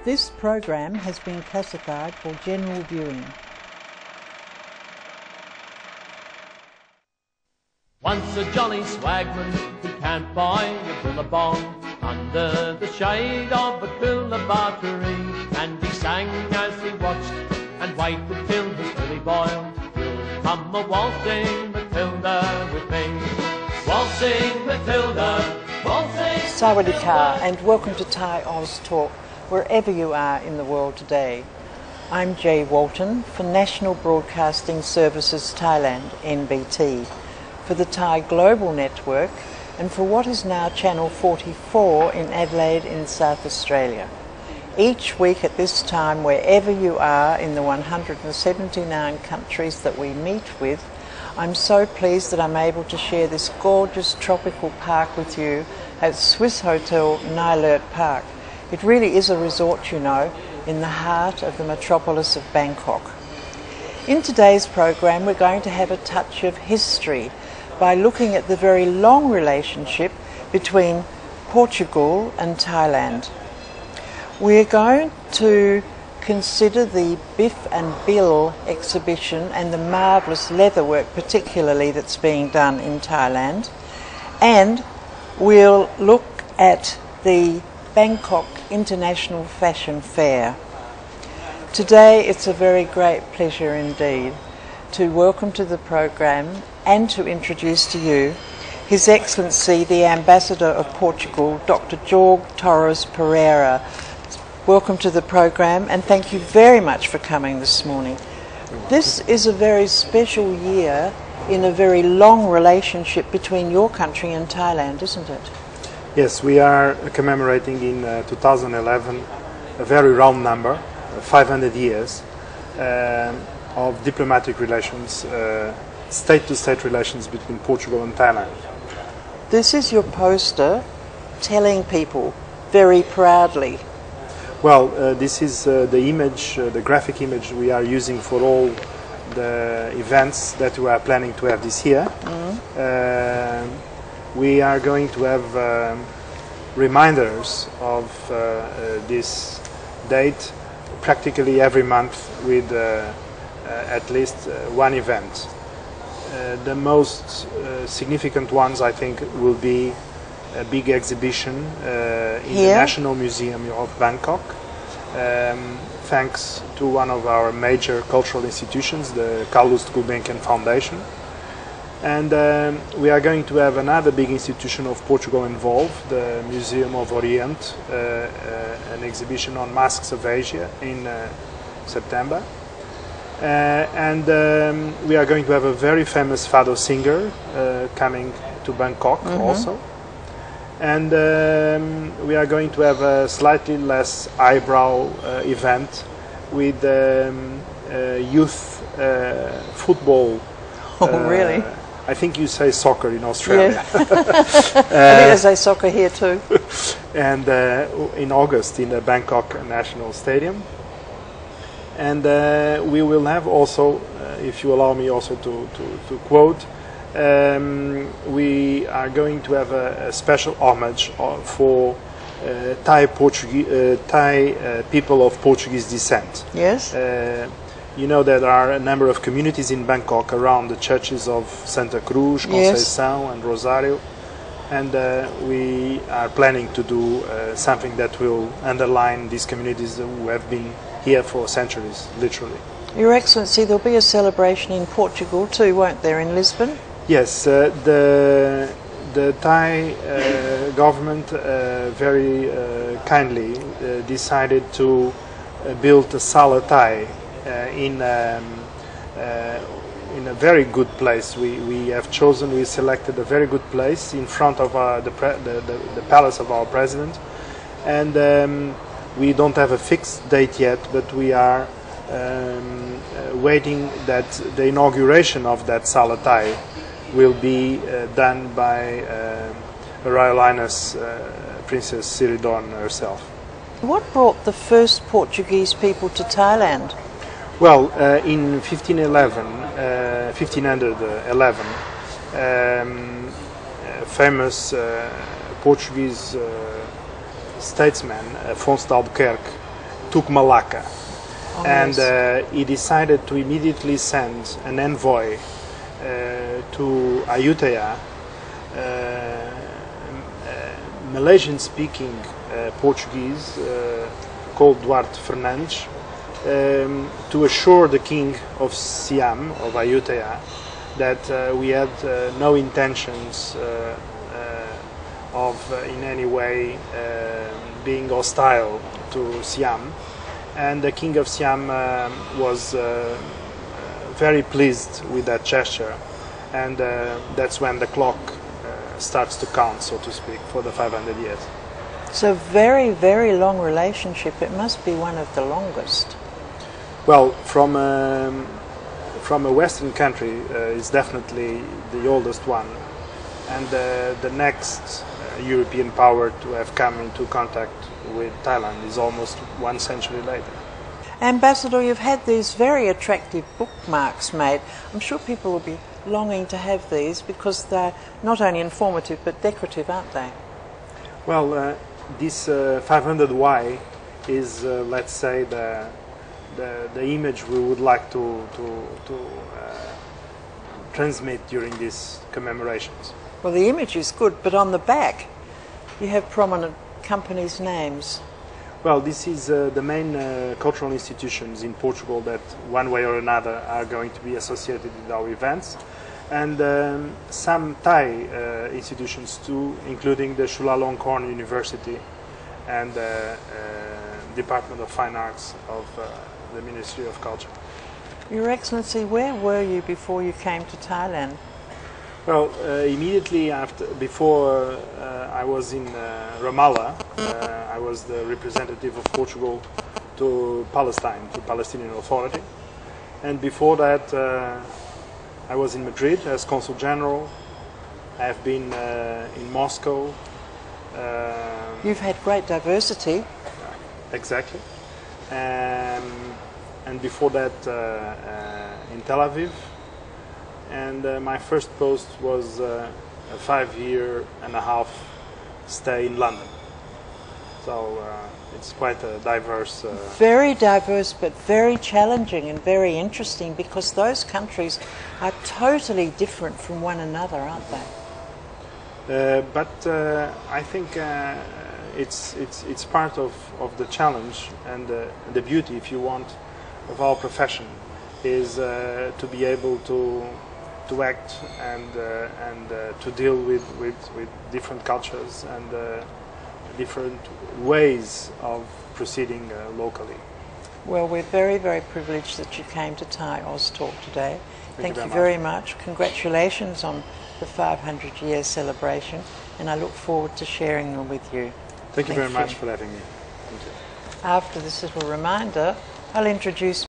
This program has been classified for general viewing. Once a jolly swagman who can't buy a billabong under the shade of a coolabah tree, and he sang as he watched and waited till his belly boiled. You'll come a waltzing Matilda with me, waltzing Matilda, waltzing. Sawadee Ka, and welcome to Thai Oz Talk, wherever you are in the world today. I'm Jaye Walton for National Broadcasting Services Thailand, NBT, for the Thai Global Network, and for what is now Channel 44 in Adelaide in South Australia. Each week at this time, wherever you are in the 179 countries that we meet with, I'm so pleased that I'm able to share this gorgeous tropical park with you at Swiss Hotel Nilert Park. It really is a resort, you know, in the heart of the metropolis of Bangkok. In today's program, we're going to have a touch of history by looking at the very long relationship between Portugal and Thailand. We're going to consider the Biff and Bill exhibition and the marvellous leatherwork particularly that's being done in Thailand, and we'll look at the Bangkok International Fashion Fair. Today it's a very great pleasure indeed to welcome to the program and to introduce to you His Excellency the Ambassador of Portugal, Dr. Jorge Torres Pereira. Welcome to the program, and thank you very much for coming this morning. This is a very special year in a very long relationship between your country and Thailand, isn't it? Yes, we are commemorating in 2011 a very round number, 500 years of diplomatic relations, state-to-state relations between Portugal and Thailand. This is your poster telling people very proudly. Well, this is the image, the graphic image we are using for all the events that we are planning to have this year. We are going to have reminders of this date practically every month with at least one event. The most significant ones, I think, will be a big exhibition in the National Museum of Bangkok, thanks to one of our major cultural institutions, the Carlos Gulbenkian Foundation. And we are going to have another big institution of Portugal involved, the Museum of Orient, an exhibition on masks of Asia in September. And we are going to have a very famous fado singer coming to Bangkok also. And we are going to have a slightly less eyebrow event with youth football. Oh, really? I think you say soccer in Australia. Yeah. I think they say soccer here too. And in August in the Bangkok National Stadium. And we will have also, if you allow me also to quote, we are going to have a special homage for Thai people of Portuguese descent. Yes. You know there are a number of communities in Bangkok around the churches of Santa Cruz, Conceição and Rosario, and we are planning to do something that will underline these communities who have been here for centuries, literally. Your Excellency, there'll be a celebration in Portugal too, won't there, in Lisbon? Yes, the Thai government very kindly decided to build a Sala Thai in a very good place. We have chosen, we selected a very good place in front of the palace of our president, and we don't have a fixed date yet, but we are waiting that the inauguration of that Sala Thai will be done by Her Royal Highness Princess Siridon herself. What brought the first Portuguese people to Thailand? Well, in 1511, famous Portuguese statesman Afonso de Albuquerque took Malacca. Oh, And yes. he decided to immediately send an envoy to Ayutthaya, Malaysian-speaking Portuguese called Duarte Fernandes, to assure the king of Siam, of Ayutthaya, that we had no intentions of in any way being hostile to Siam. And the king of Siam was very pleased with that gesture, and that's when the clock starts to count, so to speak, for the 500 years. So very, very long relationship. It must be one of the longest. Well, from a Western country, it's definitely the oldest one, and the next European power to have come into contact with Thailand is almost 1 century later. Ambassador, you've had these very attractive bookmarks made. I'm sure people will be longing to have these because they're not only informative but decorative, aren't they? Well, this 500Y is, let's say, the image we would like to transmit during these commemorations. Well, the image is good, but on the back you have prominent companies' names. Well, this is the main cultural institutions in Portugal that one way or another are going to be associated with our events, and some Thai institutions too, including the Chulalongkorn University and the Department of Fine Arts of the Ministry of Culture. Your Excellency, where were you before you came to Thailand? Well, immediately before I was in Ramallah, I was the representative of Portugal to Palestine, to Palestinian Authority. And before that, I was in Madrid as Consul General. I have been in Moscow. You've had great diversity. Exactly. And before that, in Tel Aviv. And my first post was a 5.5-year stay in London. So it's quite a diverse... Very diverse, but very challenging and very interesting because those countries are totally different from one another, aren't they? But I think it's part of the challenge and the beauty, if you want, of our profession is to be able to act and to deal with different cultures and different ways of proceeding locally. Well, we're very, very privileged that you came to Thai Oz Talk today. Thank you very very much. Congratulations on the 500-year celebration, and I look forward to sharing them with you. Thank you very much for having me. Thank you. After this little reminder, I'll introduce